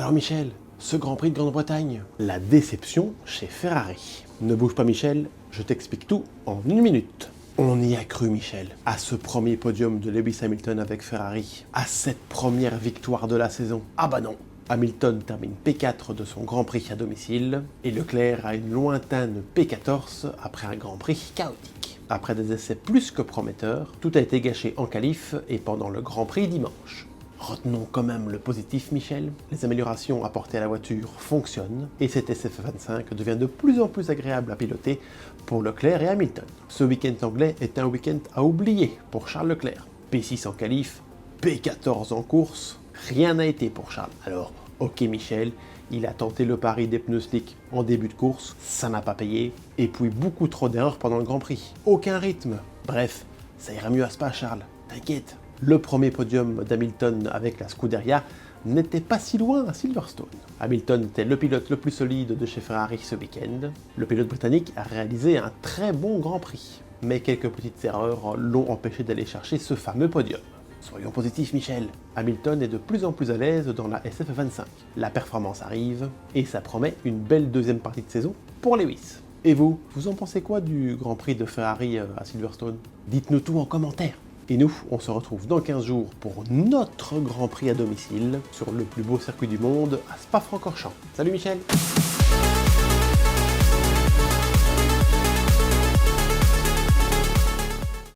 Alors Michel, ce Grand Prix de Grande-Bretagne, la déception chez Ferrari. Ne bouge pas Michel, je t'explique tout en une minute. On y a cru Michel, à ce premier podium de Lewis Hamilton avec Ferrari, à cette première victoire de la saison. Ah bah non, Hamilton termine P4 de son Grand Prix à domicile, et Leclerc a une lointaine P14 après un Grand Prix chaotique. Après des essais plus que prometteurs, tout a été gâché en qualif et pendant le Grand Prix dimanche. Retenons quand même le positif Michel, les améliorations apportées à la voiture fonctionnent et cet SF25 devient de plus en plus agréable à piloter pour Leclerc et Hamilton. Ce week-end anglais est un week-end à oublier pour Charles Leclerc. P6 en qualif, P14 en course, rien n'a été pour Charles. Alors, ok Michel, il a tenté le pari des pneus slick en début de course, ça n'a pas payé, et puis beaucoup trop d'erreurs pendant le Grand Prix. Aucun rythme. Bref, ça ira mieux à Spa Charles, t'inquiète. Le premier podium d'Hamilton avec la Scuderia n'était pas si loin à Silverstone. Hamilton était le pilote le plus solide de chez Ferrari ce week-end. Le pilote britannique a réalisé un très bon Grand Prix, mais quelques petites erreurs l'ont empêché d'aller chercher ce fameux podium. Soyons positifs Michel, Hamilton est de plus en plus à l'aise dans la SF25. La performance arrive, et ça promet une belle deuxième partie de saison pour Lewis. Et vous en pensez quoi du Grand Prix de Ferrari à Silverstone? Dites-nous tout en commentaire. Et nous, on se retrouve dans 15 jours pour notre Grand Prix à domicile sur le plus beau circuit du monde, à Spa-Francorchamps. Salut Michel!